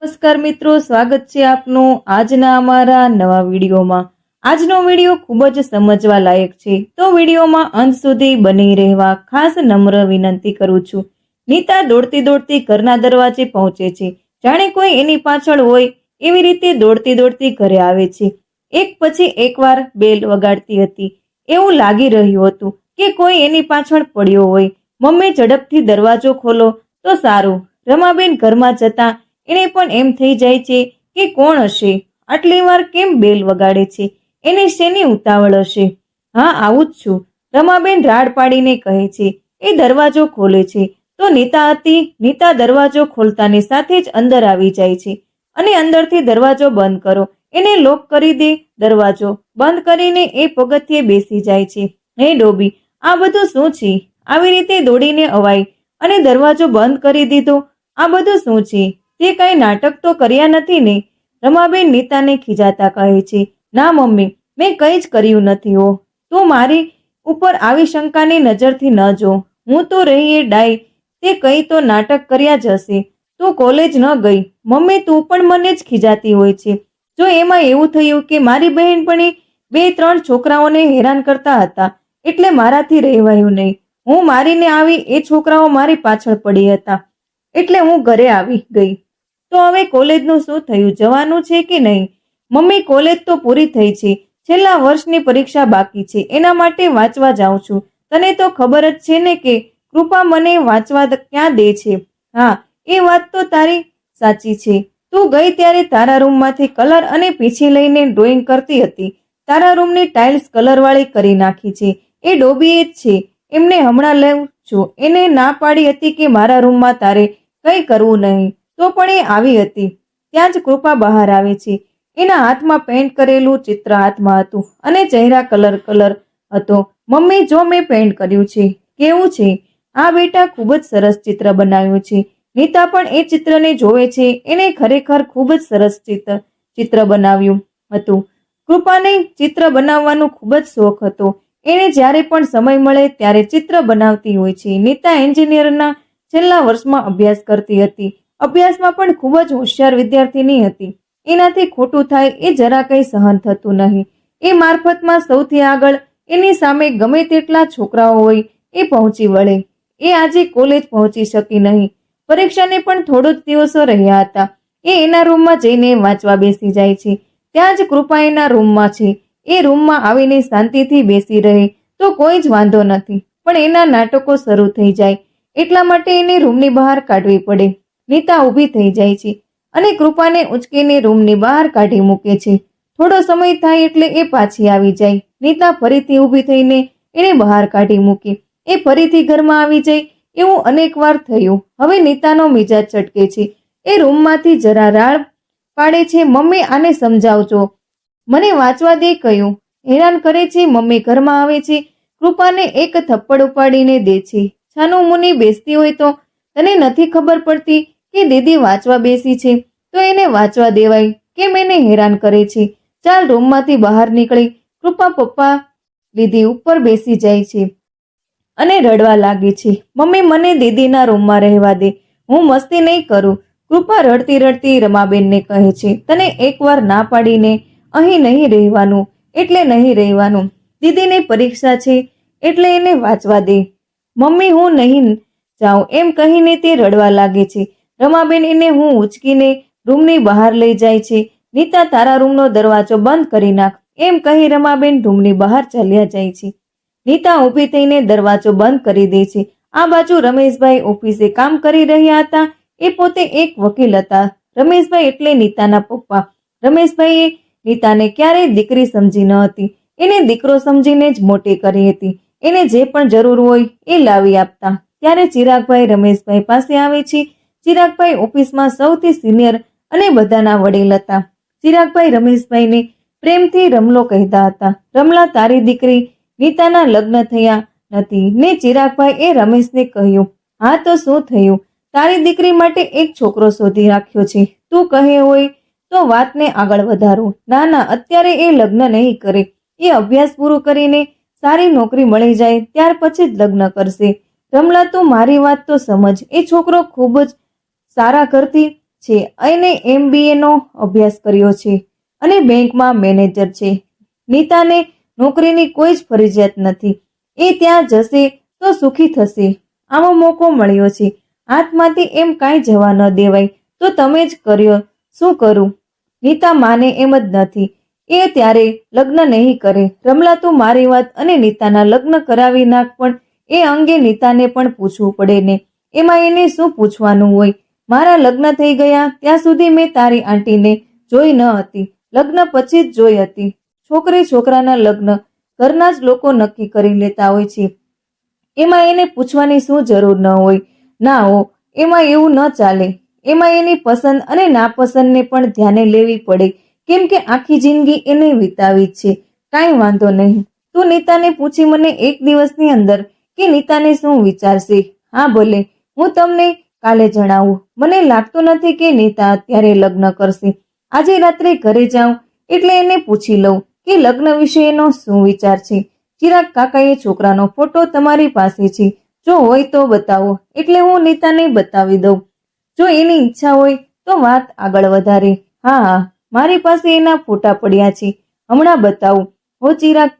નમસ્કાર મિત્રો, સ્વાગત છે આપનું આજના અમારા નવા વિડીયોમાં। આજનો વિડીયો ખૂબ જ સમજવા લાયક છે, તો વિડીયોમાં અંત સુધી બની રહેવા ખાસ નમ્ર વિનંતી કરું છું। નીતા દોડતી દોડતી ઘરના દરવાજે પહોંચે છે, જાણે કોઈ એની પાછળ હોય એવી રીતે દોડતી દોડતી ઘરે આવે છે। એક પછી એકવાર બેલ વગાડતી હતી, એવું લાગી રહ્યું હતું કે કોઈ એની પાછળ પડ્યો હોય। મમ્મી, ઝડપથી દરવાજો ખોલો તો સારું। રમાબેન ઘરમાં જતા એને પણ એમ થઈ જાય છે કે કોણ હશે, આટલી વાર કેમ બેલ વગાડે છે, એને શેની ઉતાવળ હશે? હા, આવું જ છું, રમાબેન રાડ પાડીને કહે છે। એ દરવાજો ખોલે છે તો નીતા હતી। નીતા દરવાજો ખોલતાની સાથે જ અંદર આવી જાય છે અને અંદરથી દરવાજો બંધ કરો, એને લોક કરી દે। દરવાજો બંધ કરીને એ પગથિયે બેસી જાય છે। હે ડોબી, આ બધું શું છે? આવી રીતે દોડીને અવાય અને દરવાજો બંધ કરી દીધો, આ બધું શું છે? તે કઈ નાટક તો કર્યા નથી ને? રમાબેન નીતાને ખીજાતા કહે છે, ના મમ્મી, મેં કંઈ જ કર્યું નથી હો। તું મારી ઉપર આવી શંકાની નજરથી ન જો, હું તો રહી એ ડાય, તે કઈ તો નાટક કર્યા જ હશે। તું કોલેજ ન ગઈ? મમ્મી, તું પણ મને જ ખીજાતી હોય છે। જો એમાં એવું થયું કે મારી બહેનપણી 2-3 છોકરાઓને હેરાન કરતા હતા એટલે મારાથી રહેવાયું નહીં, હું મારીને આવી, એ છોકરાઓ મારી પાછળ પડી હતા એટલે હું ઘરે આવી ગઈ। તો હવે કોલેજનું શું થયું, જવાનું છે કે નહીં? મમ્મી, કોલેજ તો પૂરી થઈ છે, છેલ્લા વર્ષની પરીક્ષા બાકી છે, એના માટે વાંચવા જાઉં છું। તને તો ખબર જ છે ને કે કૃપા મને વાંચવા ક્યાં દે છે। હા, એ વાત તો તારી સાચી છે, તું ગઈ ત્યારે તારા રૂમમાંથી કલર અને પીંછી લઈને ડ્રોઈંગ કરતી હતી। તારા રૂમની ટાઇલ્સ કલરવાળી કરી નાખી છે એ ડોબીએ જ છે, એમને હમણાં લઉં છું। એને ના પાડી હતી કે મારા રૂમમાં તારે કંઈ કરવું નહીં, તો પણ એ આવી હતી। ત્યાં જ કૃપા બહાર આવે છે, એના હાથમાં પેન્ટ કરેલું ચિત્ર હાથમાં હતું અને ચહેરા કલર હતો। મમ્મી, જો મેં પેન્ટ કર્યું છે, કેવું છે? આ બેટા, ખૂબ જ સરસ ચિત્ર બનાવ્યું છે। નીતા પણ એ ચિત્રને જોવે છે, એને ખરેખર ખૂબ જ સરસ ચિત્ર બનાવ્યું હતું। કૃપાને ચિત્ર બનાવવાનો ખૂબ જ શોખ હતો, એને જ્યારે પણ સમય મળે ત્યારે ચિત્ર બનાવતી હોય છે। નીતા એન્જિનિયરના છેલ્લા વર્ષમાં અભ્યાસ કરતી હતી, અભ્યાસમાં પણ ખૂબ જ હોશિયાર વિદ્યાર્થીની હતી। એનાથી ખોટું થાય એ જરા કંઈ સહન થતું નહીં। એ મારફતમાં સૌથી આગળ એની સામે ગમે તેટલા છોકરાઓ હોય એ પહોંચી વળે। એ આજે કોલેજ પહોંચી શકી નહીં, પરીક્ષાને પણ થોડો જ દિવસો રહ્યા હતા। એ એના રૂમમાં જઈને વાંચવા બેસી જાય છે, ત્યાં જ કૃપા એના રૂમમાં છે। એ રૂમમાં આવીને શાંતિથી બેસી રહે તો કોઈ જ વાંધો નથી, પણ એના નાટકો શરૂ થઈ જાય એટલા માટે એને રૂમની બહાર કાઢવી પડે। નીતા ઊભી થઈ જાય છે અને કૃપાને ઉંચકીને રૂમની બહાર કાઢી મૂકે છે। થોડો સમય થાય એટલે એ પાછી આવી જાય। નીતા ફરીથી ઊભી થઈને એને બહાર કાઢી મૂકી, એ ફરીથી ઘરમાં આવી જાય, એવું અનેક વાર થયું। હવે નીતાનો મિજાજ ચટકે છે, એ રૂમમાંથી જરા રાડ પાડે છે, મમ્મી, આને સમજાવજો, મને વાંચવા દે કહ્યું, હેરાન કરે છે। મમ્મી ઘરમાં આવે છે, કૃપાને એક થપ્પડ ઉપાડીને દે છે। છાનું મુની બેસતી હોય તો તને નથી ખબર પડતી કે દીદી વાંચવા બેસી છે તો એને વાંચવા દેવાય, કેમ એને હેરાન કરે છે? ચાલ, રૂમમાંથી બહાર નીકળી કૃપા પપ્પા દીદી ઉપર બેસી જાય છે અને રડવા લાગે છે, મમ્મી, મને દીદીના રૂમમાં રહેવા દે, હું મસ્તી નહીં કરું। કૃપા રડતી રડતી રમાબેનને કહે છે, તને એકવાર ના પાડીને અહીં નહીં રહેવાનું એટલે નહીં રહેવાનું, દીદીને પરીક્ષા છે એટલે એને વાંચવા દે। મમ્મી, હું નહીં જાઉં, એમ કહીને તે રડવા લાગે છે। રમાબેન એને હું ઉચકીને રૂમની બહાર લઈ જાય છે। નીતા, તારા રૂમનો દરવાજો બંધ કરી નાખ, એમ કહી રમાબેન રૂમની બહાર ચાલ્યા જાય છે। નીતા ઊભી થઈને દરવાજો બંધ કરી દે છે। આ બાજુ રમેશભાઈ ઓફિસે કામ કરી રહ્યા હતા, એ પોતે એક વકીલ હતા। રમેશભાઈ એટલે નીતાના પપ્પા। રમેશભાઈએ નીતાને ક્યારેય દીકરી સમજી ન હતી, એને દીકરો સમજીને જ મોટી કરી હતી। એને જે પણ જરૂર હોય એ લાવી આપતા। ત્યારે ચિરાગભાઈ રમેશભાઈ પાસે આવે છે। ચિરાગભાઈ ઓફિસમાં સૌથી સિનિયર અને બધાના વડીલ હતા। ચિરાગભાઈ રમેશભાઈને પ્રેમથી રમલો કહેતા હતા। રમલા, તારી દીકરી નીતાના લગ્ન થયા નથી ને? ચિરાગભાઈ એ રમેશને કહ્યું, હા તો શું થયું, તારી દીકરી માટે એક છોકરો શોધી રાખ્યો છે, તું કહે હોય તો વાતને આગળ વધારો। ના ના, અત્યારે એ લગ્ન નહીં કરે, એ અભ્યાસ પૂરું કરીને સારી નોકરી મળી જાય ત્યાર પછી જ લગ્ન કરશે। રમલા, તું મારી વાત તો સમજ, એ છોકરો ખૂબ જ સારા ઘરથી છે અને MBA નો અભ્યાસ કર્યો છે અને બેંકમાં મેનેજર છે. નીતાને નોકરીની કોઈ જ ફરજિયાત નથી. એ ત્યાં જશે તો સુખી થશે. આવો મોકો મળ્યો છે, હાથમાંથી એમ કાંઈ જવા ન દેવાય. તો તમે જ કર્યો, શું કરું? નીતા માને એમ જ નથી. એ ત્યારે લગ્ન નહીં કરે. રમલા, તું મારી વાત અને નીતાના લગ્ન કરાવી નાખ, પણ એ અંગે નીતાને પણ પૂછવું પડે ને. એમાં એને શું પૂછવાનું હોય? મારા લગ્ન થઈ ગયા ત્યાં સુધી મેં તારી આંટીને જોઈ ન હતી. લગ્ન પછી જ જોઈ હતી. છોકરી છોકરાના લગ્ન ઘરના જ લોકો નક્કી કરી લેતા હોય છે. એમાં એને પૂછવાની શું જરૂર ન હોય? ના હો, એમાં એવું ન ચાલે. એમાં એની પસંદ અને નાપસંદને પણ ધ્યાને લેવી પડે, કેમ કે આખી જિંદગી એને વિતાવી છે. કાંઈ વાંધો નહીં, તું નીતાને પૂછી મને એક દિવસની અંદર કે નીતાને શું વિચારશે. હા ભલે, હું તમને કાલે જણાવું. મને લાગતું નથી કે નીતા અત્યારે લગ્ન કરશે. આજે રાત્રે ઘરે જાઉં એટલે એને પૂછી લઉં કે લગ્ન વિશે એનો શું વિચાર છે. ચિરાગ કાકાએ છોકરાનો ફોટો તમારી પાસે છે, જો હોય તો બતાવો, એટલે હું નીતાને બતાવી દઉં. જો એની ઈચ્છા હોય તો વાત આગળ વધારે. હા હા, મારી પાસે એના ફોટા પડ્યા છે, હમણાં બતાવું. હો, ચિરાગ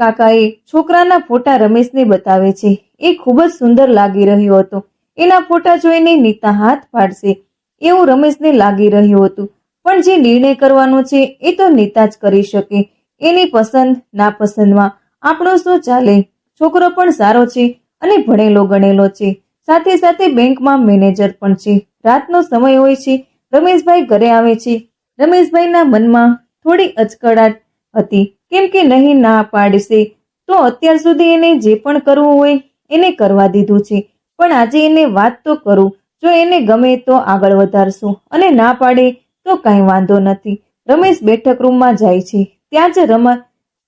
કાકાએ છોકરાના ફોટા રમેશને બતાવે છે. એ ખૂબ જ સુંદર લાગી રહ્યો હતો. એના ફોટા જોઈને નીતા હાથ પાડશે એવું રમેશને લાગી રહ્યું હતું. પણ જે નિર્ણય કરવાનો છે એ તો નીતા જ કરી શકે. એની પસંદ નાપસંદમાં આપણું શું ચાલે? છોકરો પણ સારો છે અને ભણેલો ગણેલો છે. સાથે સાથે બેંકમાં મેનેજર પણ છે. રાતનો સમય હોય છે. રમેશભાઈ ઘરે આવે છે. રમેશભાઈના મનમાં થોડી અચકડાટ હતી, કેમ કે નહીં ના પાડશે તો અત્યાર સુધી એને જે પણ કરવું હોય એને કરવા દીધું છે. પણ આજે એને વાત તો કરું. જો એને ગમે તો આગળ વધારશું અને ના પાડે તો કાંઈ વાંધો નથી. રમેશ બેઠક રૂમમાં જાય છે. ત્યાં જ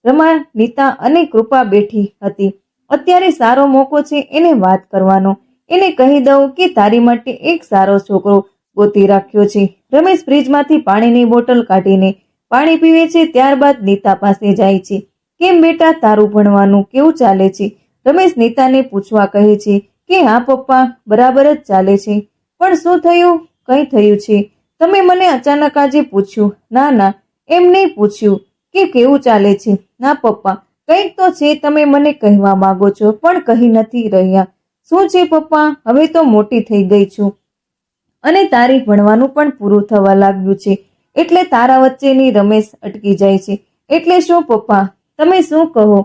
રમા, નીતા અને કૃપા બેઠી હતી. અત્યારે સારો મોકો છે એને વાત કરવાનો. એને કહી દઉં કે તારી માટે એક સારો છોકરો ગોતી રાખ્યો છે. રમેશ ફ્રીજમાંથી પાણીની બોટલ કાઢીને પાણી પીવે છે. ત્યારબાદ નીતા પાસે જાય છે. કેમ બેટા, તારું ભણવાનું કેવું ચાલે છે? રમેશ નીતાને પૂછવા કહે છે કે હા પપ્પા, બરાબર જ ચાલે છે. પણ શું થયું? કંઈ થયું છે? તમે મને અચાનક આજે પૂછ્યું? ના ના, એમ નહીં પૂછ્યું કે કેવું ચાલે છે. ના પપ્પા, કંઈક તો છે, તમે મને કહેવા માંગો છો પણ કહી નથી રહ્યા. શું છે પપ્પા? હવે તો મોટી થઈ ગઈ છું અને તારી ભણવાનું પણ પૂરું થવા લાગ્યું છે, એટલે તારા વચ્ચેની રમેશ અટકી જાય છે. એટલે શું પપ્પા, તમે શું કહો?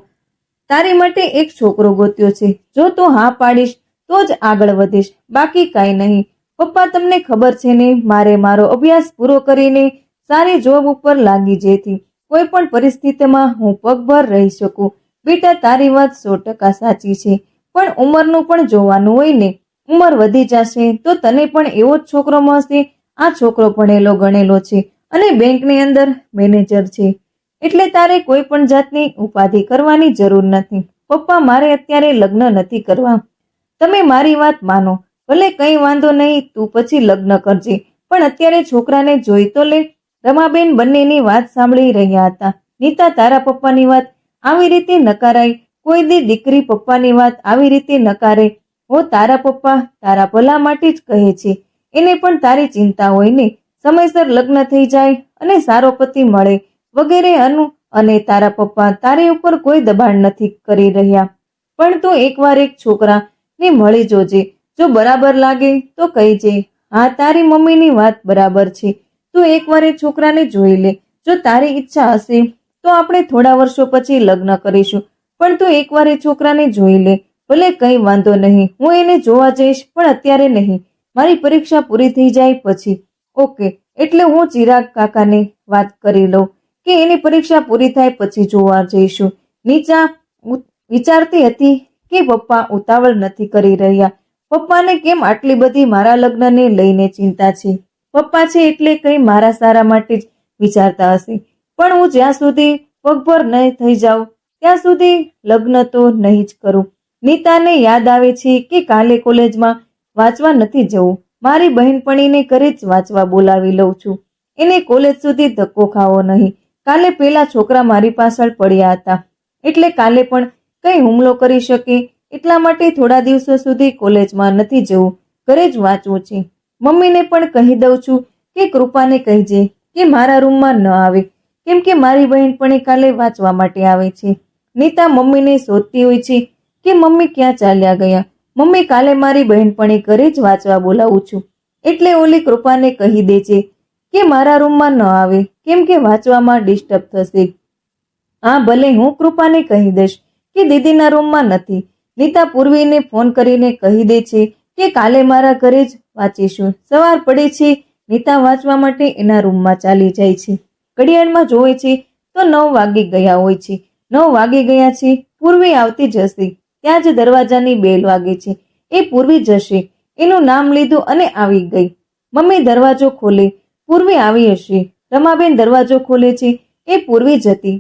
તારી માટે એક છોકરો ગોત્યો છે. જો તું હા પાડીશ તો જ આગળ વધીશ, બાકી કાંઈ નહીં. પપ્પા, તમને ખબર છે ને, મારે મારો અભ્યાસ પૂરો કરીને સારી જોબ ઉપર લાગી જેથી કોઈ પણ પરિસ્થિતિમાં હું પગભર રહી શકું. બેટા, તારી વાત 100% સાચી છે, પણ ઉંમરનું પણ જોવાનું હોય ને. ઉંમર વધી જશે તો તને પણ એવો જ છોકરો મળશે. આ છોકરો ભણેલો ગણેલો છે અને બેંકની અંદર મેનેજર છે, એટલે તારે કોઈ પણ જાતની ઉપાધિ કરવાની જરૂર નથી. પપ્પા, મારે અત્યારે લગ્ન નથી કરવા. તમે મારી વાત માનો. ભલે કંઈ વાંધો નહીં, તું પછી લગ્ન કરજે, પણ અત્યારે છોકરાને જોઈ તો લે. રમાબેન બંનેની વાત સાંભળી રહ્યા હતા. નીતા, તારા પપ્પાની વાત આવી રીતે નકારાય? કોઈ દી દીકરી પપ્પાની વાત આવી રીતે નકારે? હો, તારા પપ્પા તારા ભલા માટે જ કહે છે. એને પણ તારી ચિંતા હોય ને. સમયસર લગ્ન થઈ જાય અને સારો પતિ મળે વગેરે. અને તારા પપ્પા તારી ઉપર કોઈ દબાણ નથી કરી રહ્યા. પણ તું એકવાર એક છોકરાને મળી જોજે. જો બરાબર લાગે તો કહીજે હા, તારી મમ્મીની વાત બરાબર છે. તું એકવાર એ છોકરાને જોઈ લે. જો તારી ઈચ્છા હશે તો આપણે થોડા વર્ષો પછી લગ્ન કરીશું, પણ તું એકવાર એ છોકરાને જોઈ લે. ભલે કંઈ વાંધો નહીં, હું એને જોવા જઈશ, પણ અત્યારે નહીં. મારી પરીક્ષા પૂરી થઈ જાય પછી. ઓકે, એટલે હું ચિરાગ કાકાને વાત કરી લઉં કે એની પરીક્ષા પૂરી થાય પછી જોવા જઈશું. નીચા વિચારતી હતી કે પપ્પા ઉતાવળ નથી કરી રહ્યા. પપ્પાને કેમ આટલી બધી મારા લગ્નને લઈને ચિંતા છે? પપ્પા છે એટલે કંઈ મારા સારા માટે જ વિચારતા હશે. પણ હું જ્યાં સુધી પગભર નહીં થઈ જાઉં ત્યાં સુધી લગ્ન તો નહીં જ કરું. નીતાને યાદ આવે છે કે કાલે કોલેજમાં વાંચવા નથી જવું. મારી બહેનપણીને ઘરે જ વાંચવા બોલાવી લઉં છું. એને કોલેજ સુધી ધક્કો ખાવો નહીં. કાલે પેલા છોકરા મારી પાછળ પડ્યા હતા, એટલે કાલે પણ કંઈ હુમલો કરી શકે, એટલા માટે થોડા દિવસો સુધી કોલેજમાં નથી જવું, ઘરે જ વાંચવું છે. મમ્મીને પણ કહી દઉં છું કે કૃપાને કહેજે કે મારા રૂમમાં ન આવે, કેમ કે મારી બહેનપણી કાલે વાંચવા માટે આવે છે. નીતા મમ્મીને શોધતી હોય છે કે મમ્મી ક્યાં ચાલ્યા ગયા. મમ્મી કાલે મારી બહેનપણી ઘરે જ વાંચવા બોલાવું છું. એટલે ઓલી કૃપાને કહી દે છે કે મારા રૂમમાં ન આવે, કેમ કે વાંચવામાં ડિસ્ટર્બ થશે. હા ભલે, હું કૃપાને કહી દઈશ કે દીદીના રૂમમાં નથી. નીતા પૂર્વીને ફોન કરીને કહી દે છે કે કાલે મારા ઘરે જ વાંચીશું. સવાર પડે છે, નીતા વાંચવા માટે એના રૂમમાં ચાલી જાય છે. ઘડિયાળમાં જોવે છે તો 9 વાગી ગયા હોય છે. 9 વાગી ગયા છે. પૂર્વી આવતી જશે. ત્યાં જ દરવાજાની બેલ વાગે છે. એ પૂર્વી જશે. એનું નામ લીધું અને આવી ગઈ. મમ્મી દરવાજો ખોલે. પૂર્વી આવી હશે. રમાબેન દરવાજો ખોલે છે. એ પૂર્વી જ હતી.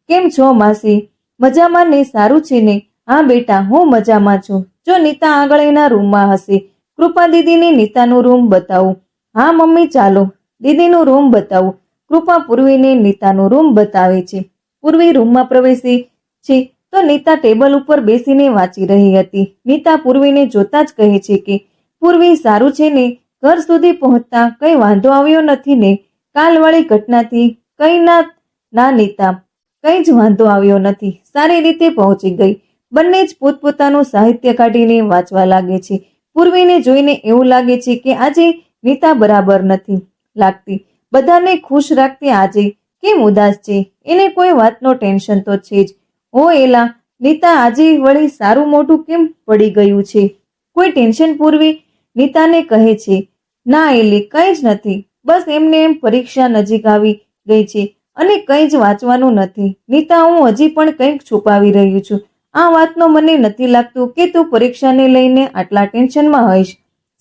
કેમ છો માસી? મજામાં ને? સારું છે ને? હા બેટા, હું મજામાં છું. જો નીતા આગળ એના રૂમમાં હશે. કૃપા દીદીને નીતાનું રૂમ બતાવું. હા મમ્મી ચાલો, દીદીનું રૂમ બતાવું. કૃપા પૂર્વીને નીતાનું રૂમ બતાવે છે. પૂર્વી રૂમમાં પ્રવેશી છે તો નીતા ટેબલ ઉપર બેસીને વાંચી રહી હતી. નીતા પૂર્વીને જોતા જ કહે છે કે પૂર્વી સારું છે ને? ઘર સુધી પહોંચતા કઈ વાંધો આવ્યો નથી ને? કાલવાળી ઘટનાથી કઈ ના નીતા, કઈ જ વાંધો આવ્યો નથી. સારી રીતે પહોંચી ગઈ. બંને જ પોતપોતાનું સાહિત્ય કાઢીને વાંચવા લાગે છે. પૂર્વીને જોઈને એવું લાગે છે કે આજે નીતા બરાબર નથી લાગતી. બધાને ખુશ રાખતી આજે કેમ ઉદાસ છે? એને કોઈ વાતનો ટેન્શન તો છે જ. ઓ એલા, નીતા આજે વળી સારું મોઢું કેમ પડી ગયું છે? કોઈ ટેન્શન? પૂર્વી નીતાને કહે છે. ના એલી, કંઈ જ નથી. બસ એમને એમ પરીક્ષા નજીક આવી ગઈ છે અને કંઈ જ વાંચવાનું નથી. નીતા, હું હજી પણ કંઈક છુપાવી રહ્યું છું. આ વાતનો મને નથી લાગતું કે તું પરીક્ષાને લઈને આટલા ટેન્શનમાં હોઈશ.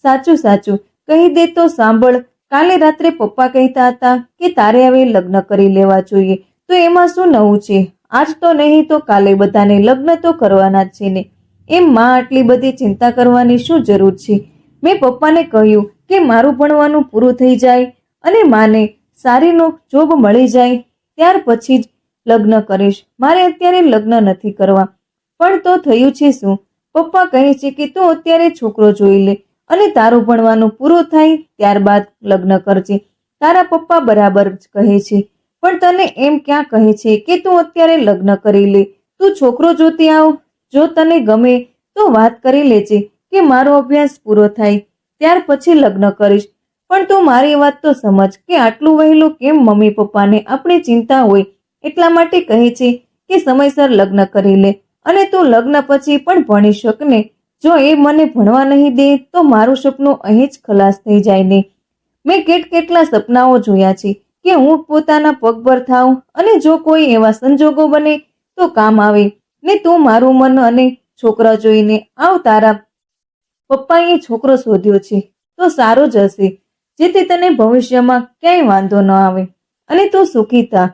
સાચું સાચું કહી દે તો સાંભળ, કાલે રાત્રે પપ્પા કહેતા હતા કે તારે હવે લગ્ન કરી લેવા જોઈએ. તો એમાં શું નવું છે? આજ તો નહીં તો કાલે બધાને લગ્ન તો કરવાના જ છે ને. એમ માં આટલી બધી ચિંતા કરવાની શું જરૂર છે? મેં પપ્પાને કહ્યું કે મારું ભણવાનું પૂરું થઈ જાય અને માને સારીનો જોબ મળી જાય ત્યાર પછી જ લગ્ન કરીશ. મારે અત્યારે લગ્ન નથી કરવા. પણ તો થયું છે શું? પપ્પા કહે છે કે તું અત્યારે છોકરો જોઈ લે અને તારું ભણવાનું પૂરું થાય ત્યારબાદ લગ્ન કરજે. તારા પપ્પા બરાબર જ કહે છે. પણ તને એમ ક્યાં કહે છે કે તું અત્યારે લગ્ન કરી લે? તું છોકરો જોતી આવ. જો તને ગમે તો વાત કરી લેજે કે મારો અભ્યાસ પૂરો થાય ત્યાર પછી લગ્ન કરીશ. પણ તું મારી વાત તો સમજ કે આટલું વહેલું કેમ? મમ્મી પપ્પાને આપણી ચિંતા હોય એટલા માટે કહે છે કે સમયસર લગ્ન કરી લે અને તું લગ્ન પછી પણ ભણી શક ને. જો એ મને ભણવા નહીં દે તો મારું સપનું અહીં જ ખલાસ થઈ જાય ને. મેં કેટલા સપનાઓ જોયા છે કે હું પોતાના પગ પર થાઉં અને જો કોઈ એવા સંજોગો બને તો કામ આવે ને. તું મારું મન અને છોકરા જોઈને આવ. તારા પપ્પાએ છોકરો શોધ્યો છે તો સારો જ હશે, જેથી તને ભવિષ્યમાં ક્યાંય વાંધો ન આવે અને તું સુખી થા.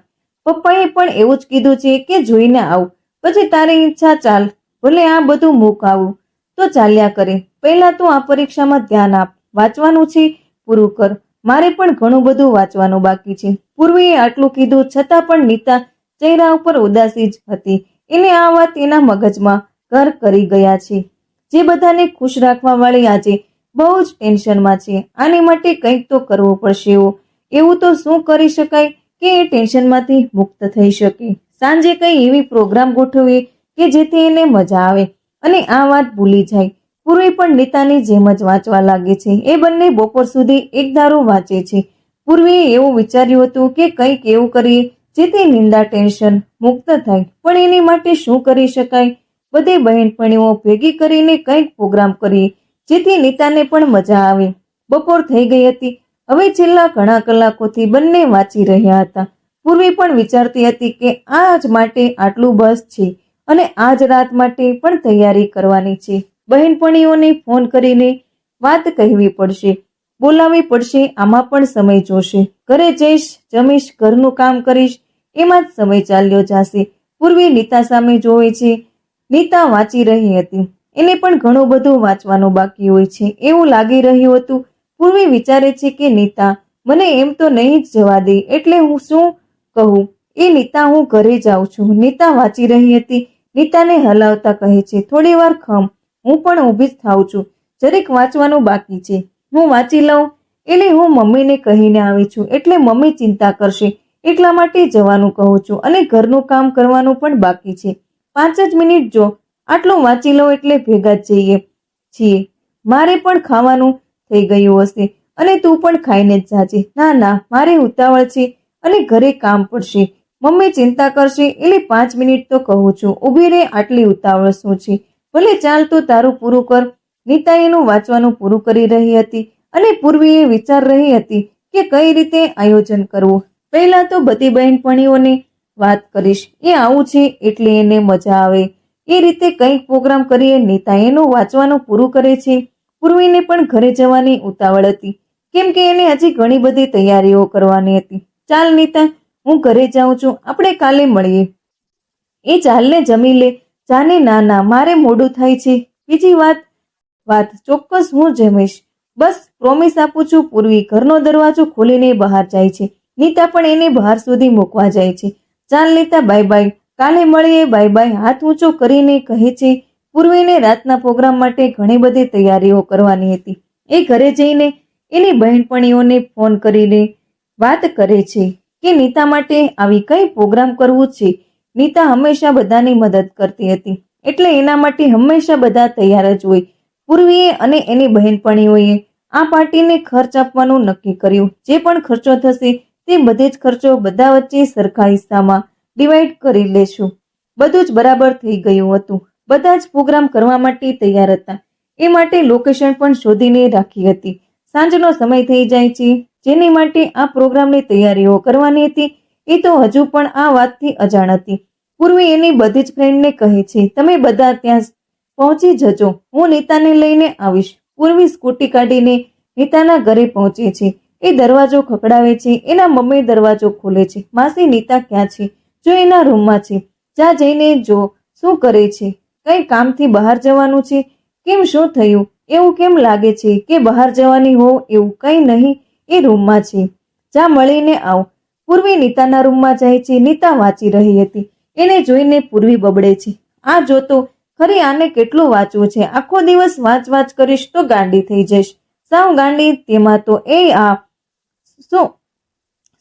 પપ્પાએ પણ એવું જ કીધું છે કે જોઈને આવ, પછી તારી ઈચ્છા ચાલ. ભલે આ બધું મૂક આવું તો ચાલ્યા કરે. પહેલા તું આ પરીક્ષામાં ધ્યાન આપ. વાંચવાનું છે પૂરું કર. મારે પણ ઘણું બધું વાંચવાનું બાકી છે. પૂર્વીએ આટલું કીધું છતાં પણ નીતા ચહેરા ઉપર ઉદાસી જ હતી. એને આ વાત એના મગજમાં ઘર કરી ગયા છે. જે બધાને ખુશ રાખવા વાળી આજે બહુ જ ટેન્શનમાં છે. આની માટે કંઈક તો કરવું પડશે. એવું તો શું કરી શકાય કે એ ટેન્શનમાંથી મુક્ત થઈ શકે? સાંજે કંઈ એવી પ્રોગ્રામ ગોઠવીએ કે જેથી એને મજા આવે અને આ વાત ભૂલી જાય. પૂર્વી પણ નીતાની જેમ જ વાંચવા લાગે છે. એ બંને બપોર સુધી એકધારું વાંચે છે. પૂર્વીએ એવું વિચાર્યું હતું કે કંઈક એવું કરીએ જેથી નિંદા ટેન્શન મુક્ત થાય. પણ એની માટે શું કરી શકાય? બધી બહેનપણીઓ ભેગી કરીને કંઈક પ્રોગ્રામ કરીએ જેથી નીતાને પણ મજા આવે. બપોર થઈ ગઈ હતી. હવે છેલ્લા ઘણા કલાકોથી બંને વાંચી રહ્યા હતા. પૂર્વી પણ વિચારતી હતી કે આજ માટે આટલું બસ છે અને આજ રાત માટે પણ તૈયારી કરવાની છે. બહેનપણીઓને ફોન કરીને વાત કહેવી પડશે, બોલાવી પડશે. આમાં પણ સમય જોશે. ઘરે જઈશ, જમીશ, ઘરનું કામ કરીશ, એમાં જ સમય ચાલ્યો જશે. પૂર્વી નીતા સામે જોવે છે. નીતા વાંચી રહી હતી. એને પણ ઘણું બધું વાંચવાનું બાકી હોય છે એવું લાગી રહ્યું હતું. પૂર્વી વિચારે છે કે નીતા મને એમ તો નહીં જ જવા દે એટલે હું શું કહું? એ નીતા, હું ઘરે જાઉં છું. નીતા વાંચી રહી હતી. નીતાને હલાવતા કહે છે, થોડી વાર ખમ, હું પણ ઊભી જ થાઉં છું. જરીક વાંચવાનું બાકી છે, હું વાંચી લઉં. એટલે હું મમ્મીને કહીને આવી છું, એટલે મમ્મી ચિંતા કરશે, એટલા માટે જવાનું કહું છું, અને ઘરનું કામ કરવાનું પણ બાકી છે. 5 જ મિનિટ જો, આટલું વાંચી લો એટલે ભેગા જ જઈએ છીએ. મારે પણ ખાવાનું થઈ ગયું હશે અને તું પણ ખાઈને જ જાજે. ના ના, મારે ઉતાવળ છે અને ઘરે કામ પડશે. મમ્મી ચિંતા કરશે એટલે 5 મિનિટ તો કહું છું. ઊભી રહે, આટલી ઉતાવળ શું છે? ભલે ચાલ, તો તારું પૂરું કર. નીતા એનું વાંચવાનું પૂરું કરી રહી હતી અને પૂર્વીએ વિચાર રહી હતી કે કઈ રીતે આયોજન કરવું. પહેલા તો બધી બહેનપણીઓને વાત કરીશ, એ આવું છે એટલે એને મજા આવે એ રીતે કંઈક પ્રોગ્રામ કરીએ. નીતા એનું વાંચવાનું પૂરું કરે છે. પૂર્વીને પણ ઘરે જવાની ઉતાવળ હતી, કેમ કે એને હજી ઘણી બધી તૈયારીઓ કરવાની હતી. ચાલ નીતા, હું ઘરે જાઉં છું, આપણે કાલે મળીએ. એ ચાલને, જમી લે. જાને. ના ના, મારે મોડું થાય છે. બીજી વાત ચોક્કસ હું જમીશ. બસ પ્રોમિસ આપું છું. પૂર્વી ઘરનો દરવાજો ખોલીને બહાર જાય છે. નીતા પણ એને બહાર સુધી મૂકવા જાય છે. ચાલ નીતા, બાય બાય, કાલે મળીએ. બાય બાય હાથ ઊંચો કરીને કહે છે. પૂર્વીને રાતના પ્રોગ્રામ માટે ઘણી બધી તૈયારીઓ કરવાની હતી. એ ઘરે જઈને એની બહેનપણીઓને ફોન કરીને વાત કરે છે કે નીતા માટે આવી કઈ પ્રોગ્રામ કરવું છે. નીતા હંમેશા બધાની મદદ કરતી હતી, એટલે એના માટે હંમેશા બધા તૈયાર જ હોય. પૂર્વીએ અને એની બહેનપણીઓએ આ પાર્ટીને ખર્ચ આપવાનું નક્કી કર્યું. જે પણ ખર્ચો થશે તે બધે જ ખર્ચો બધા વચ્ચે સરખા હિસ્સામાં ડિવાઈડ કરી લેશું. બધું જ બરાબર થઈ ગયું હતું. બધા જ પ્રોગ્રામ કરવા માટે તૈયાર હતા. એ માટે લોકેશન પણ શોધીને રાખી હતી. સાંજનો સમય થઈ જાય છે. જેની માટે આ પ્રોગ્રામની તૈયારીઓ કરવાની હતી એ તો હજુ પણ આ વાતથી અજાણ હતી. પૂર્વી એની બધી જ ફ્રેન્ડને કહે છે, તમે બધા ત્યાં પહોંચી જજો, હું નીતાને લઈને આવીશ. પૂર્વી સ્કૂટી કાઢીને નીતાના ઘરે પહોંચે છે. એ દરવાજો ખખડાવે છે. એના મમ્મી દરવાજો ખોલે છે. માસી, નીતા ક્યાં છે? જો એના રૂમમાં છે. જા જઈને જો શું કરે છે. કઈ કામથી બહાર જવાનું છે? કેમ, શું થયું? એવું કેમ લાગે છે કે બહાર જવાની હો? એવું કંઈ નહીં, એ રૂમમાં છે. જા મળીને આવ. પૂર્વી નીતાના રૂમમાં જાય છે. નીતા વાંચી રહી હતી. એને જોઈને પૂર્વી બબડે છે, આ જોતો ખરી, આને કેટલું વાંચવું છે. આખો દિવસ વાંચ કરીશ તો ગાંડી થઈ જઈશ. સાવ ગાંડી. તેમાં તો એ આ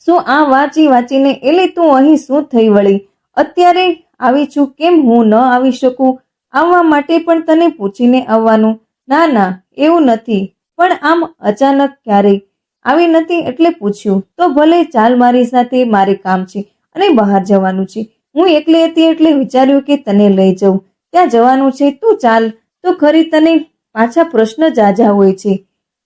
શું આ વાંચીને એટલે તું અહીં શું થઈ વળી? અત્યારે આવી છું, કેમ હું ન આવી શકું? આવવા માટે પણ તને પૂછીને આવવાનું? ના ના, એવું નથી, પણ આમ અચાનક ક્યારેય આવી નથી એટલે પૂછ્યું. તો ભલે, ચાલ મારી સાથે, મારે કામ છે અને બહાર જવાનું છે. હું એકલી હતી એટલે વિચાર્યું કે તને લઈ જાઉં. ત્યાં જવાનું છે, તું ચાલ તો ખરી. તને પાછા પ્રશ્ન જાજા હોય છે.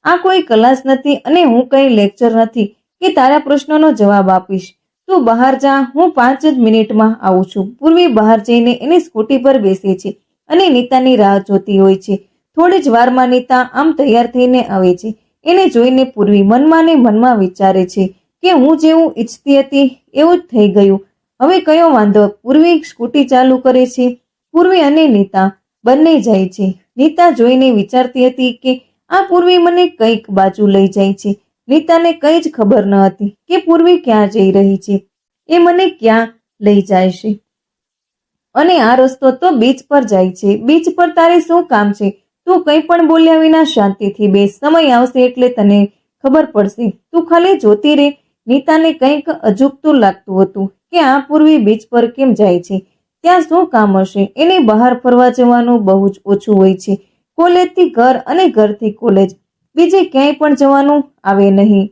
આ કોઈ ક્લાસ નથી અને હું કઈ લેક્ચર નથી કે તારા પ્રશ્નોનો જવાબ આપીશ. તું બહાર જા, હું 5 જ મિનિટમાં આવું છું. પૂર્વી બહાર જઈને એની સ્કૂટી પર બેસે છે અને નીતાની રાહ જોતી હોય છે. થોડી જ વારમાં નીતા આમ તૈયાર થઈને આવે છે. એને જોઈને પૂર્વી મનમાં ને મનમાં વિચારે છે કે હું જેવું ઈચ્છતી હતી એવું જ થઈ ગયું. હવે કયો વાંધો? પૂર્વી સ્કૂટી ચાલુ કરે છે. પૂર્વી અને નીતા બંને જાય છે. નીતા જોઈને વિચારતી હતી કે આ પૂર્વી મને કઈક બાજુ લઈ જાય છે. નીતાને કઈ જ ખબર ન હતી કે પૂર્વી ક્યાં જઈ રહી છે, એ મને ક્યાં લઈ જાય છે. અને આ રસ્તો તો બીચ પર જાય છે. બીચ પર તારે શું કામ છે? તું કંઈ પણ બોલ્યા વિના શાંતિથી બેસ. સમય આવશે એટલે તને ખબર પડશે. તું ખાલી જોતી રહે. નીતાને કંઈક અજુગતું લાગતું હતું કે આ પૂર્વી બીચ પર કેમ જાય છે? ત્યાં શું કામ હશે? એને બહાર ફરવા જવાનું બહુ જ ઓછું હોય છે. કોલેજથી ઘર અને ઘરથી કોલેજ, બીજે ક્યાંય પણ જવાનું આવે નહીં.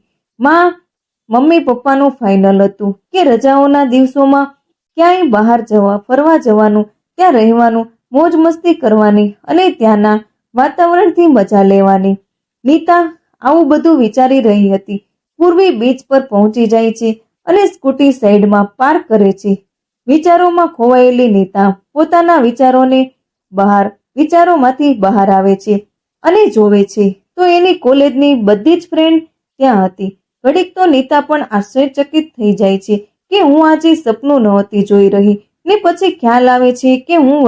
મમ્મી પપ્પાનું ફાઇનલ હતું કે રજાઓના દિવસોમાં ક્યાંય બહાર ફરવા જવાનું, ત્યાં રહેવાનું, મોજ મસ્તી કરવાની અને ત્યાંના વાતાવરણથી મજા લેવાની. નીતા આવું બધું વિચારી રહી હતી. પૂર્વી બીચ પર પહોંચી જાય છે અને સ્કૂટી સાઈડમાં પાર્ક કરે છે. વિચારોમાં ખોવાયેલી નીતા પોતાના વિચારોમાંથી બહાર આવે છે અને જોવે છે તો એની કોલેજની બધી જ ફ્રેન્ડ ત્યાં હતી. ઘડીક તો નીતા પણ આશ્ચર્યચકિત થઈ જાય છે કે હું આજે સપનું નહોતી જોઈ રહી, ને પછી ખ્યાલ આવે છે કે હું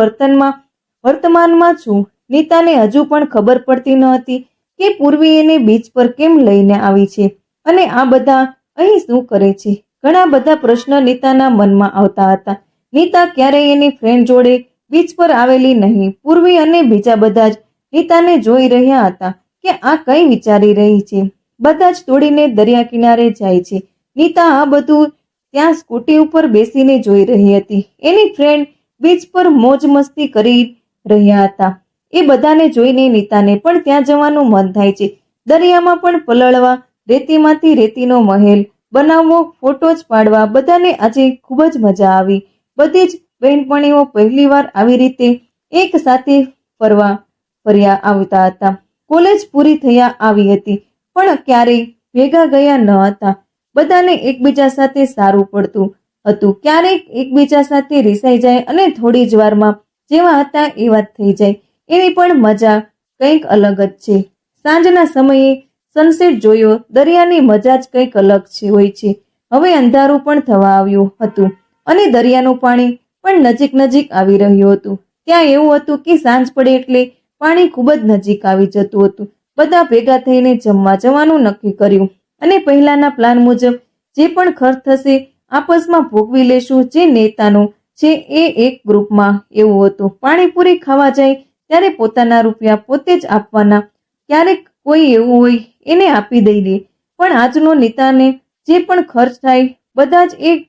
વર્તમાનમાં છું. નીતાને હજુ પણ ખબર પડતી ન હતી કે પૂર્વી એને બીચ પર કેમ લઈને આવી છે અને આ બધા અહીં શું કરે છે. ઘણા બધા પ્રશ્ન નીતાના મનમાં આવતા હતા. નીતા ક્યારેય એની ફ્રેન્ડ જોડે બીચ પર આવેલી નહીં. પૂર્વી અને બીજા બધા જ નીતાને જોઈ રહ્યા હતા કે આ કઈ વિચારી રહી છે. બધા જ દોડીને દરિયા કિનારે જાય છે. નીતા આ બધું ત્યાં સ્કૂટી ઉપર બેસીને જોઈ રહી હતી. એની ફ્રેન્ડ બીચ પર મોજ મસ્તી કરી રહ્યા હતા. એ બધાને જોઈને નીતાને પણ ત્યાં જવાનું મન થાય છે. દરિયામાં પણ પલળવા, રેતીમાંથી રેતીનો મહેલ બનાવવો, ફોટોજ પાડવા, બધાને આજે ખૂબ જ મજા આવી. બધી જ બહેનપણીઓ પહેલીવાર આવી રીતે એક સાથે ફર્યા આવતા હતા. કોલેજ પૂરી થયા આવી હતી પણ ક્યારેય ભેગા ગયા ન હતા. બધાને એકબીજા સાથે સારું પડતું હતું. ક્યારેક એકબીજા સાથે રિસાઈ જાય અને થોડી જ વારમાં જેવા હતા એવા જ થઈ જાય. એની પણ મજા કંઈક અલગ જ છે. સાંજના સમયે સનસેટ જોયો. દરિયાની મજા જ કંઈક અલગ હોય છે. હવે અંધારું પણ થવા આવ્યું હતું અને દરિયાનું પાણી પણ નજીક આવી રહ્યું હતું. ત્યાં એવું હતું કે સાંજ પડે એટલે પાણી ખૂબ જ નજીક આવી જતું હતું. બધા ભેગા થઈને જમવા જવાનું નક્કી કર્યું અને પહેલાના પ્લાન મુજબ જે પણ ખર્ચ થશે આપસમાં ભોગવી લેશું. જે નેતાનો છે એ એક ગ્રુપમાં એવું હતું, પાણીપુરી ખાવા જાય ત્યારે પોતાના રૂપિયા પોતે જ આપવાના. ક્યારેક કોઈ એવું હોય એને આપી દઈએ, પણ આજનો નીતાને જે પણ ખર્ચ થાય બધા જ એક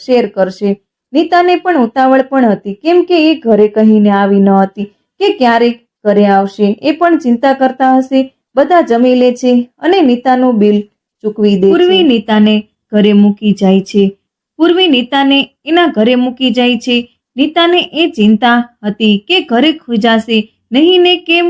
શેર કરશે. નીતાને પણ ઉતાવળ પણ હતી કેમ કે એ ઘરે કહીને આવી ન હતી કે ક્યારેક ઘરે આવશે. એ પણ ચિંતા કરતા હશે બધા જમી લે છે અને નીતાનું બિલ ચૂકવી દે. પૂર્વી નીતાને ઘરે મૂકી જાય છે. એના ઘરે મૂકી જાય છે. નીતાને એ ચિંતા હતી કે ઘરે ખુજાશે નહીં ને, કેમ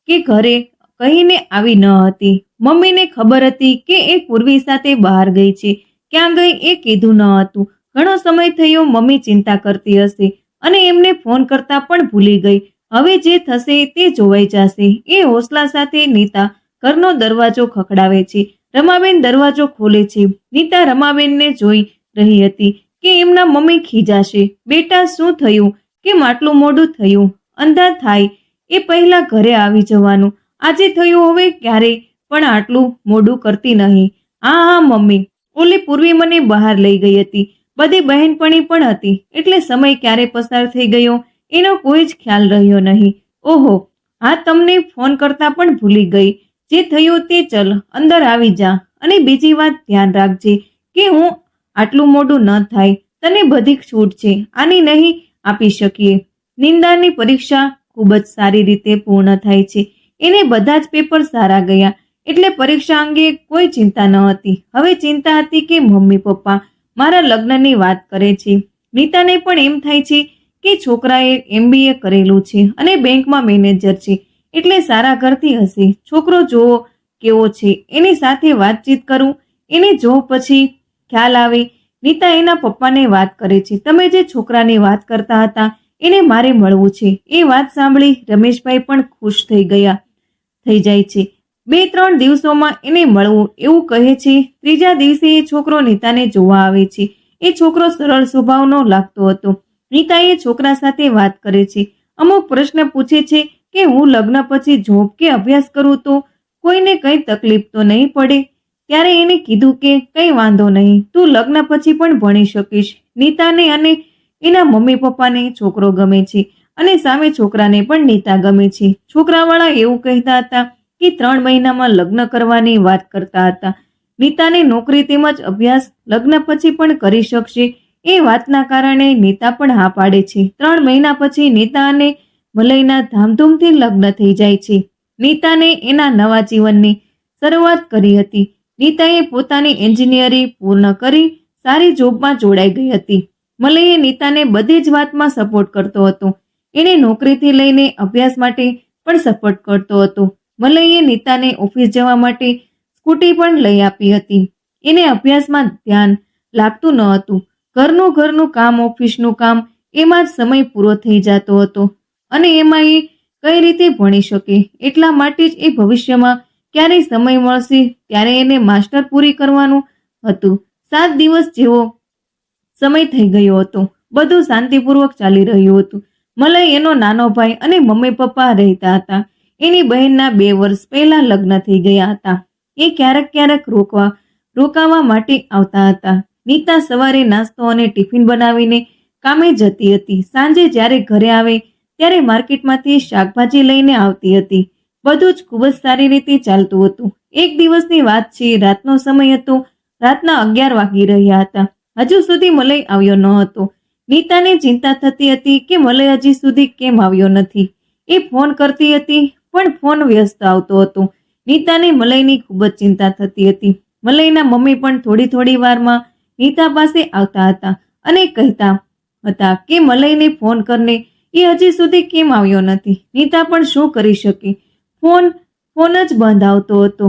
કે ઘરે કહીને આવી ન હતી. મમ્મીને ખબર હતી કે એ પૂર્વી સાથે બહાર ગઈ છે. ક્યાં ગઈ એ કીધું ન હતું. ઘણો સમય થયો મમ્મી ચિંતા કરતી હશે અને એમને ફોન કરતા પણ ભૂલી ગઈ. હવે જે થશે તે જોવાઈ જશે. એ હોસલા સાથે નીતા ઘરનો દરવાજો ખખડાવે છે. રમાબેન દરવાજો ખોલે છે. નીતા રમાબેનને જોઈ રહી હતી કે એમના મમ્મી ખીજાશે. બેટા શું થયું? કેમ આટલું મોડું થયું? અંધાર થાય એ પહેલા ઘરે આવી જવાનું. આજે થયું, હવે ક્યારેય પણ આટલું મોડું કરતી નહીં. હા મમ્મી, ઓલી પૂર્વી મને બહાર લઈ ગઈ હતી. બધી બહેનપણી પણ હતી એટલે સમય ક્યારે પસાર થઈ ગયો એનો કોઈ જ ખ્યાલ રહ્યો નહીં. ઓહો, હા તમને ફોન કરતા પણ ભૂલી ગઈ. જે થયું તે ચલ અંદર આવી જા. અને બીજી વાત ધ્યાન રાખજે કે હું આટલું મોડું ન થાય. તને બધી છૂટ છે, આની નહીં આપી શકીએ. નિંદાની પરીક્ષા ખૂબ જ સારી રીતે પૂર્ણ થાય છે. એને બધા જ પેપર સારા ગયા એટલે પરીક્ષા અંગે કોઈ ચિંતા ન હતી. હવે ચિંતા હતી કે મમ્મી પપ્પા મારા લગ્નની વાત કરે છે. નીતાને પણ એમ થાય છે કે છોકરાએ MBA કરેલું છે અને બેંકમાં મેનેજર છે એટલે સારા ઘરથી હશે. છોકરો જોવો કેવો છે, એની સાથે વાતચીત કરું, એને જો પછી ખ્યાલ આવે. નીતા એના પપ્પાને વાત કરે છે. તમે જે છોકરાની વાત કરતા હતા એને મારે મળવું છે. એ વાત સાંભળી રમેશભાઈ પણ ખુશ થઈ જાય છે. 2-3 દિવસોમાં એને મળવું એવું કહે છે. ત્રીજા દિવસે એ છોકરો નીતાને જોવા આવે છે. એ છોકરો સરળ સ્વભાવનો લાગતો હતો. નીતા એ છોકરા સાથે વાત કરે છે. અમુક પ્રશ્ન પૂછે છે કે હું લગ્ન પછી જોબ કે અભ્યાસ કરું તો કોઈને કઈ તકલીફ તો નહીં પડે? ત્યારે એને કીધું કે કઈ વાંધો નહીં, તું લગ્ન પછી પણ ભણી શકીશ. નીતાને અને એના મમ્મી પપ્પાને છોકરો ગમે છે અને સામે છોકરાને પણ નીતા ગમે છે. છોકરાવાળા એવું કહેતા હતા કે 3 મહિનામાં લગ્ન કરવાની વાત કરતા હતા. નીતાને નોકરી તેમજ અભ્યાસ લગ્ન પછી પણ કરી શકશે એ વાતના કારણે નીતા પણ હા પાડે છે. 3 મહિના પછી નીતા અને મલયના ધામધૂમથી લગ્ન થઈ જાય છે. નીતાને એના નવા જીવનની શરૂઆત કરી હતી. નીતાએ પોતાની એન્જિનિયરિંગ પૂર્ણ કરી સારી જોબમાં જોડાઈ ગઈ હતી. મલયે નીતાને બધી જ વાતમાં સપોર્ટ કરતો હતો. એને નોકરીથી લઈને અભ્યાસ માટે પણ સપોર્ટ કરતો હતો. મલયે નીતાને ઓફિસ જવા માટે સ્કૂટી પણ લઈ આપી હતી. એને અભ્યાસમાં ધ્યાન લાગતું ન હતું. ઘરનું કામ, ઓફિસનું કામ, એમાં જ સમય પૂરો થઈ જતો હતો અને એમાં એ કઈ રીતે ભણી શકે. એટલા માટે જ એ ભવિષ્યમાં ક્યારે સમય મળશે ત્યારે એને માસ્ટર પૂરી કરવાનું હતું. 7 દિવસ જેવો સમય થઈ ગયો હતો. બધું શાંતિપૂર્વક ચાલી રહ્યું હતું. મલય એનો નાનો ભાઈ અને મમ્મી પપ્પા રહેતા હતા. એની બહેનના 2 વર્ષ પહેલા લગ્ન થઈ ગયા હતા. એ ક્યારેક રોકાવા માટે આવતા હતા. નીતા સવારે નાસ્તો અને ટિફિન બનાવીને કામે જતી હતી. સાંજે જ્યારે ઘરે આવે ત્યારે માર્કેટમાંથી શાકભાજી લઈને આવતી હતી. બધું જ ખૂબ જ સારી રીતે ચાલતું હતું. એક દિવસની વાત છે, રાતનો સમય હતો. રાતના 11 વાગી રહ્યા હતા. હજુ સુધી મલય આવ્યો ન હતો. નીતાને ચિંતા થતી હતી કે મલય હજી સુધી કેમ આવ્યો નથી. એ ફોન કરતી હતી પણ ફોન વ્યસ્ત આવતો હતો. નીતાને મલયની ખૂબ જ ચિંતા થતી હતી. મલયના મમ્મી પણ થોડી વારમાં નીતા પાસે આવતા હતા અને કહેતા હતા કે મલયને ફોન કરને, એ હજી સુધી કેમ આવ્યો નથી. નીતા પણ શું કરી શકે? ફોન જ બંધ આવતો હતો.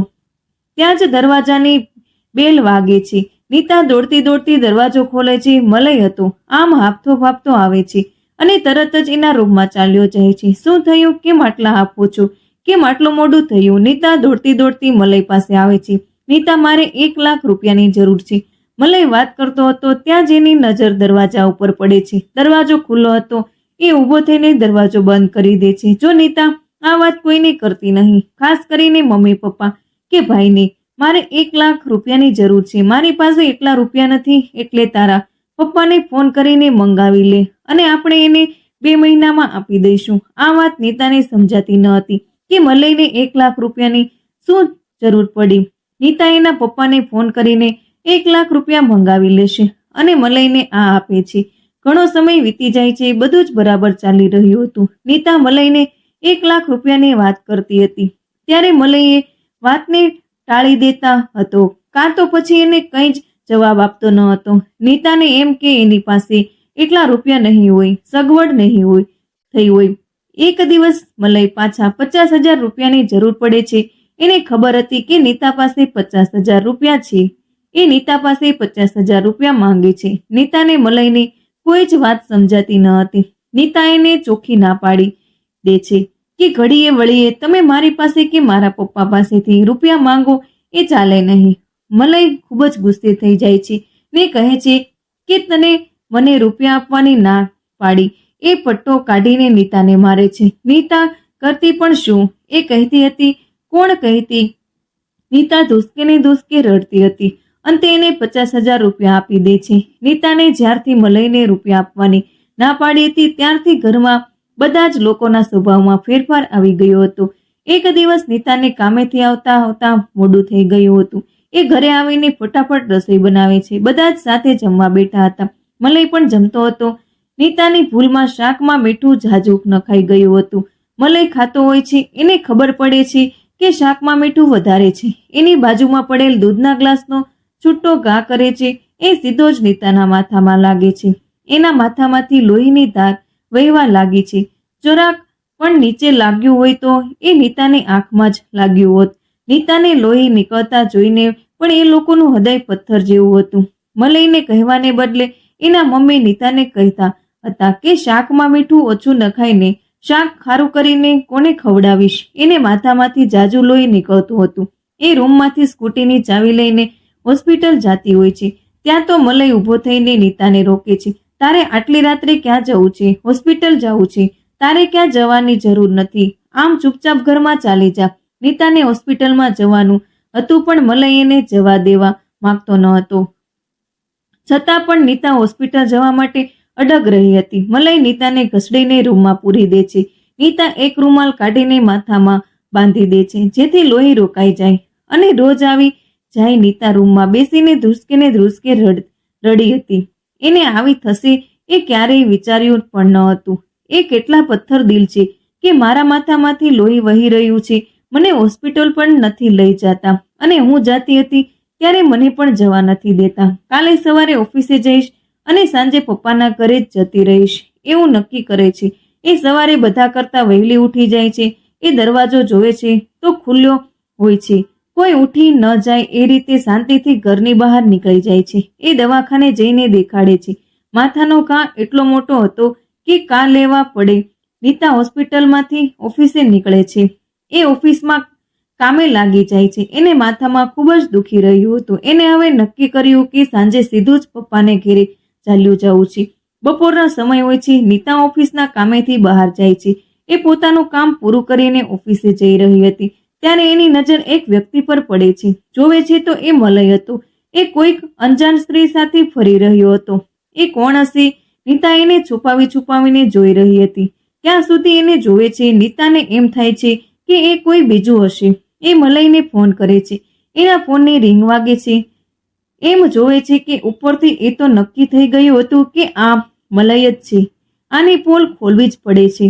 ત્યાં જ દરવાજાની બેલ વાગે છે. નીતા દોડતી દરવાજો ખોલે છે. મલય હતો. આમ હાંફતો આવે છે અને તરત જ એના રૂમમાં ચાલ્યો જાય છે. શું થયું? કેમ આટલા હાંફો છો? કેમ આટલું મોડું થયું? નીતા દોડતી મલય પાસે આવે છે. નીતા, મારે 1 લાખ રૂપિયાની જરૂર છે. મલય વાત કરતો હતો ત્યાં જ એની નજર દરવાજા ઉપર પડે છે. દરવાજો ખુલ્લો હતો. એ ઊભો થઈને દરવાજો બંધ કરી દે છે. જો નીતા આ વાત કોઈને કરતી નહીં, ખાસ કરીને મમ્મી પપ્પા કે ભાઈને. મારે 1 લાખ રૂપિયાની જરૂર છે. મારી પાસે એટલા રૂપિયા નથી, એટલે તારા પપ્પાને ફોન કરીને મંગાવી લે અને આપણે એને 2 મહિનામાં આપી દઈશું. આ વાત નીતાને સમજાતી ન હતી કે મલયને 1 લાખ રૂપિયાની શું જરૂર પડી. નીતા એના પપ્પાને ફોન કરીને 1 લાખ રૂપિયા મંગાવી લેશે અને મલયને આ આપે છે. ઘણો સમય વીતી જાય છે. બધું જ બરાબર ચાલી રહ્યું હતું. નીતા મલયને 1 લાખ રૂપિયાની વાત કરતી હતી ત્યારે મલયે વાતને ટાળી દેતા હતો, કાં તો પછી એને કંઈ જ જવાબ આપતો ન હતો. નીતાને એમ કે એની પાસે એટલા રૂપિયા નહીં હોય, સગવડ નહીં હોય થઈ હોય. એક દિવસ મલય પાછા 50,000 રૂપિયાની જરૂર પડે છે. એને ખબર હતી કે નીતા પાસે 50,000 રૂપિયા છે. એ નીતા પાસે 50,000 રૂપિયા માંગે છે. નીતાને મલયની કોઈ જ વાત સમજાતી ન હતી. નીતા એને ચોખ્ખી ના પાડી દે છે કે ઘડીએ વળીએ તમે મારી પાસે કે મારા પપ્પા પાસેથી રૂપિયા માંગો એ ચાલે નહીં. મલય ખૂબ જ ગુસ્સે થઈ જાય છે ને કહે છે કે તને મને રૂપિયા આપવાની ના પાડી. એ પટ્ટો કાઢીને નીતાને મારે છે. નીતા કરતી પણ શું? એ કહેતી હતી. કોણ કહેતી? નીતા ધુસકે રડતી હતી. અંતે એને 50,000 રૂપિયા આપી દે છે. નીતાને જ્યારથી મલયને રૂપિયા આપવાની ના પાડી હતી ત્યારથી ઘરમાં બધા જ લોકોના સ્વભાવમાં ફેરફાર આવી ગયો હતો. એક દિવસ નીતાને કામેથી આવતા મોડું થઈ ગયું હતું. એ ઘરે આવીને ફટાફટ રસોઈ બનાવે છે. બધા જ સાથે જમવા બેઠા હતા. મલય પણ જમતો હતો. નીતાની ભૂલમાં શાકમાં મીઠું ઝાઝું નખાઈ ગયું હતું. મલય ખાતો હોય છે. એને ખબર પડે છે કે શાકમાં મીઠું વધારે છે. એની બાજુમાં પડેલ દૂધના ગ્લાસનો છૂટો ઘા કરે છે. એ સીધો જ નીતાના માથામાં લાગે છે. એના માથામાંથી લોહીની ધાર વહેવા લાગી છે. જરાક પણ નીચે લાગ્યું હોય તો એ નીતાની આંખમાં જ લાગ્યું હોત. નીતાને લોહી નીકળતા જોઈને પણ એ લોકોનું હૃદય પથ્થર જેવું હતું. મલયને કહેવાને બદલે એના મમ્મી નીતાને કહેતા હતા કે શાકમાં મીઠું ઓછું નખાઈને શાક ખારું કરીને કોને ખવડાવીશ. એને માથામાંથી જાજુ લોહી નીકળતું હતું. એ રૂમમાંથી સ્કૂટીની ચાવી લઈને હોસ્પિટલ જાતી હોય છે. ત્યાં તો મલય ઊભો થઈને નીતાને રોકે છે. તારે આટલી રાત્રે ક્યાં જવું છે? હોસ્પિટલ જવું છે. તારે ક્યાં જવાની જરૂર નથી. આમ ચૂપચાપ ઘરમાં ચાલી જા. નીતાને હોસ્પિટલમાં જવાનું હતું પણ મલય એને જવા દેવા માંગતો ન હતો. છતાં પણ નીતા હોસ્પિટલ જવા માટે અડગ રહી હતી. મલય નીતાને ઘસડીને રૂમમાં પૂરી દે છે. નીતા એક રૂમાલ કાઢીને માથામાં બાંધી દે છે જેથી લોહી રોકાઈ જાય અને રોજ આવી જાય. નીતા રૂમમાં બેસીને ધ્રુસકે રડી હતી. એને આવી થશે એ ક્યારેય વિચાર્યું પણ ન હતું. એ કેટલા પથ્થર દિલ છે કે મારા માથામાંથી લોહી વહી રહ્યું છે. મને હોસ્પિટલ પણ નથી લઈ જતા અને હું જાતી હતી ત્યારે મને પણ જવા નથી દેતા. કાલે સવારે ઓફિસે જઈશ અને સાંજે પપ્પાના ઘરે જ જતી રહીશ એવું નક્કી કરે છે. એ સવારે બધા કરતા વહેલી ઉઠી જાય છે. એ દરવાજો જોવે છે તો ખુલ્લો હોય છે. કોઈ ઉઠી ન જાય એ રીતે શાંતિથી ઘરની બહાર નીકળી જાય છે. એ દવાખાને જઈને દેખાડે છે. માથાનો ઘા એટલો મોટો હતો કે કા લેવા પડે. નીતા હોસ્પિટલમાંથી ઓફિસે નીકળે છે. એ ઓફિસમાં કામે લાગી જાય છે. એને માથામાં ખૂબ જ દુખી રહ્યું હતું. એને હવે નક્કી કર્યું કે સાંજે સીધું જ પપ્પાને ઘેરે ચાલ્યું જવું છે. બપોરનો સમય હોય છે. નીતા ઓફિસના કામેથી બહાર જાય છે. એ પોતાનું કામ પૂરું કરીને ઓફિસે જઈ રહી હતી ત્યારે એની નજર એક વ્યક્તિ પર પડે છે. જોવે છે તો એ મલય હતો. એ કોઈક અંજાન સ્ત્રી સાથે ફરી રહ્યો હતો. એ કોણ હશે? નીતા એને છુપાવીને જોઈ રહી હતી. ત્યાં સુધી એને જોવે છે. નીતાને એમ થાય છે કે એ કોઈ બીજું હશે. એ મલયને ફોન કરે છે. એના ફોનની રિંગ વાગે છે. એમ જોવે છે કે ઉપરથી એ તો નક્કી થઈ ગયું હતું કે આ મલય જ છે. આની પોલ ખોલવી જ પડે છે.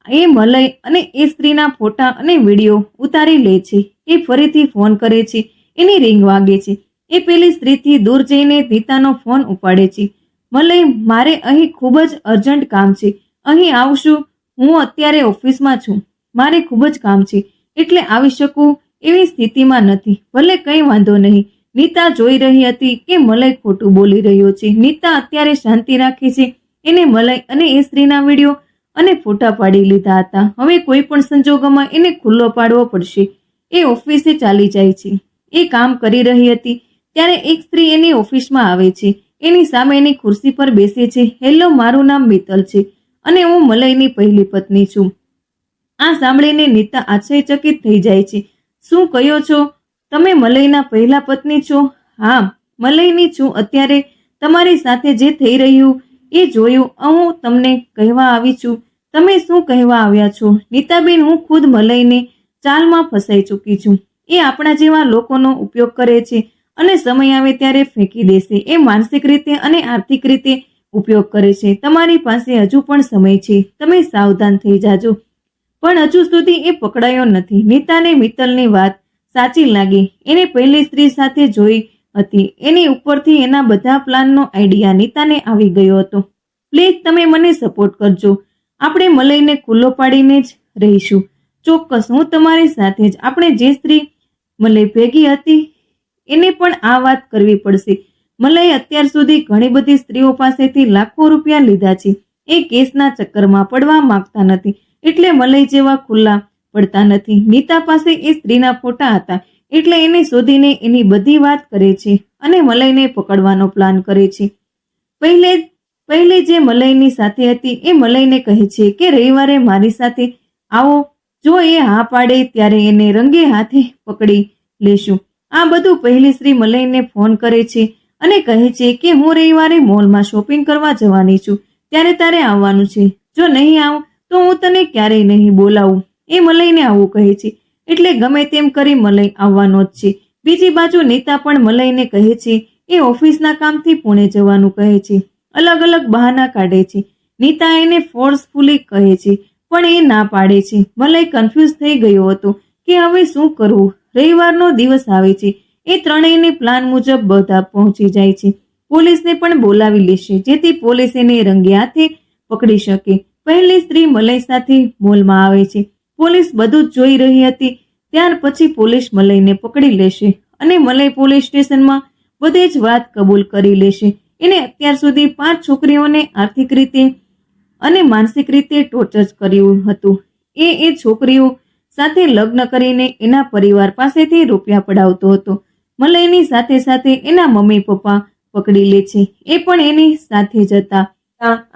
એ મલય અને એ સ્ત્રીના ફોટા અને વિડીયો ઉતારી લે છે. એ ફરીથી ફોન કરે છે. એની રિંગ વાગે છે. એ પેલી સ્ત્રીથી દૂર જઈને નીતાનો ફોન ઉપાડે છે. મલય, મારે અહીં ખૂબ જ અર્જન્ટ કામ છે. અહીં આવશું? હું અત્યારે ઓફિસમાં છું. મારે ખૂબ જ કામ છે એટલે આવી શકું એવી સ્થિતિમાં નથી. ભલે કંઈ વાંધો નહીં. નીતા જોઈ રહી હતી કે મલય ખોટું બોલી રહ્યો છે. નીતા અત્યારે શાંતિ રાખે છે. એને મલય અને એ સ્ત્રીના વિડીયો અને ફોટા પાડી લીધા હતા. હવે કોઈ પણ સંજોગોમાં એને ખુલ્લો પાડવો પડશે. એ ઓફિસે ચાલી જાય છે. એ કામ કરી રહી હતી ત્યારે એક સ્ત્રી એની ઓફિસમાં આવે છે. એની સામે એની ખુરશી પર બેસે છે. હેલો, મારું નામ મિત્તલ છે અને હું મલયની પહેલી પત્ની છું. આ સાંભળીને નીતા આશ્ચર્યચકિત થઈ જાય છે. શું કહો છો? તમે મલયના પહેલા પત્ની છો? હા, મલયની છું. અત્યારે તમારી સાથે જે થઈ રહ્યું એ જોયું હું તમને કહેવા આવી છું. તમે શું કહેવા આવ્યા છો? નીતાબેન, હું ખુદ મલયને ચાલમાં ફસાઈ ચૂકી છું. એ આપણા જેવા લોકોનો ઉપયોગ કરે છે અને સમય આવે ત્યારે ફેંકી દેશે. એ માનસિક રીતે અને આર્થિક રીતે ઉપયોગ કરે છે. તમારી પાસે હજુ પણ સમય છે. તમે સાવધાન થઈ જાજો. પણ હજુ સુધી એ પકડાયો નથી. નીતાને મિત્તલની વાત સાચી લાગી. એને પહેલી સ્ત્રી સાથે જોઈ હતી. એની ઉપરથી એના બધા પ્લાનનો આઈડિયા નીતાને આવી ગયો હતો. પ્લીઝ તમે મને સપોર્ટ કરજો. આપણે મલયને ખુલ્લો પાડીને જ રહીશું. ચોક્કસ, હું તમારી સાથે જ. આપણે જે સ્ત્રી મલય ભેગી હતી એને પણ આ વાત કરવી પડશે. મલય અત્યાર સુધી ઘણી બધી સ્ત્રીઓ પાસેથી લાખો રૂપિયા લીધા છે. એ કેસના ચક્કરમાં પડવા માંગતા નથી એટલે મલય જેવા ખુલ્લા પડતા નથી. નીતા પાસે એ સ્ત્રીના ફોટા હતા એટલે એને શોધીને એની બધી વાત કરે છે અને મલયને પકડવાનો પ્લાન કરે છે. પહેલે જે મલયની સાથે હતી એ મલયને કહે છે કે રવિવારે મારી સાથે આવો. જો એ હા પાડે ત્યારે એને રંગે હાથે પકડી લેશું. આ બધું પહેલી સ્ત્રી મલયને ફોન કરે છે અને કહે છે કે હું રવિવારે મોલમાં શોપિંગ કરવા જવાની છું. ત્યારે તારે આવવાનું છે. જો નહીં આવ તો હું તને ક્યારેય નહીં બોલાવું. એ મલયને આવું કહે છે એટલે ગમે તેમ કરી મલય આવવાનો જ છે. બીજી બાજુ નીતા પણ મલયને કહે છે એ ઓફિસના કામથી પુણે જવાનું કહે છે. અલગ અલગ બહાના કાઢે છે. નીતા એને ફોર્સફુલી કહે છે પણ એ ના પાડે છે. મલય કન્ફ્યુઝ થઈ ગયો હતો કે હવે શું કરવું. રવિવારનો દિવસ આવે છે. એ ત્રણેયને પ્લાન મુજબ બધા પહોંચી જાય છે. પોલીસને પણ બોલાવી લેશે જેથી પોલીસ એને રંગે હાથે પકડી શકે. પહેલી સ્ત્રી મલય સાથે મોલમાં આવે છે. પોલીસ બધું જ જોઈ રહી હતી. ત્યાર પછી પોલીસ મલયને પકડી લેશે અને મલય પોલીસ સ્ટેશનમાં બધે જ વાત કબૂલ કરી લેશે. એને અત્યાર સુધી 5 છોકરીઓને આર્થિક રીતે અને માનસિક રીતે ટોર્ચર કર્યું હતું. એ છોકરીઓ સાથે લગ્ન કરીને એના પરિવાર પાસેથી રૂપિયા પડાવતો હતો. મલયની સાથે સાથે એના મમ્મી પપ્પા પકડી લે છે. એ પણ એની સાથે જ હતા.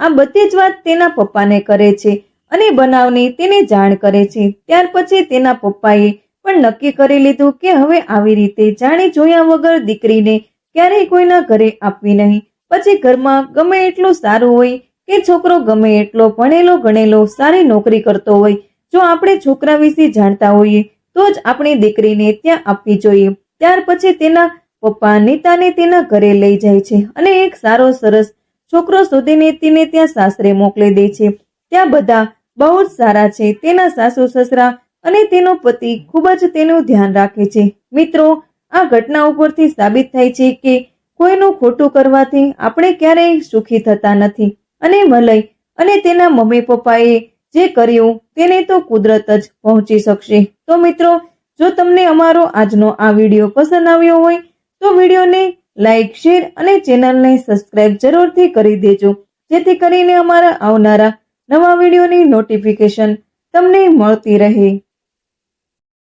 આ બધી જ વાત તેના પપ્પાને કરે છે અને બનાવની તેને જાણ કરે છે. ત્યાર પછી તેના પપ્પાએ પણ નક્કી કરી લીધું કે હવે આવી રીતે જાણી જોયા વગર દીકરીને ક્યારેય કોઈના ઘરે આપવી નહીં. પછી ઘરમાં ગમે એટલું સારું હોય કે છોકરો ગમે એટલો ભણેલો ગણેલો સારી નોકરી કરતો હોય, જો આપણે છોકરા વિશે જાણતા હોઈએ તો જ આપણી દીકરીને ત્યાં આપવી જોઈએ. ત્યાર પછી તેના પપ્પા નીતાને તેના ઘરે લઈ જાય છે અને એક સારો સરસ છોકરો શોધીને તેને ત્યાં સાસરે મોકલી દે છે. ત્યાં બધા બહુ જ સારા છે. તેના સાસુ સસરા અને તેનો પતિ ખૂબ જ તેનું ધ્યાન રાખે છે. મિત્રો, આ ઘટના ઉપરથી સાબિત થાય છે કે કોઈનું ખોટું કરવાથી આપણે ક્યારેય સુખી થતા નથી અને મલય અને તેના મમ્મી પપ્પાએ જે કર્યું તેને તો કુદરત જ પહોંચી શકશે. તો મિત્રો, જો તમને અમારો આજનો આ વિડીયો પસંદ આવ્યો હોય તો વિડીયોને લાઈક, શેર અને ચેનલને સબસ્ક્રાઇબ જરૂરથી કરી દેજો જેથી કરીને અમારા આવનારા નવા વિડીયોની નોટિફિકેશન તમને મળતી રહે.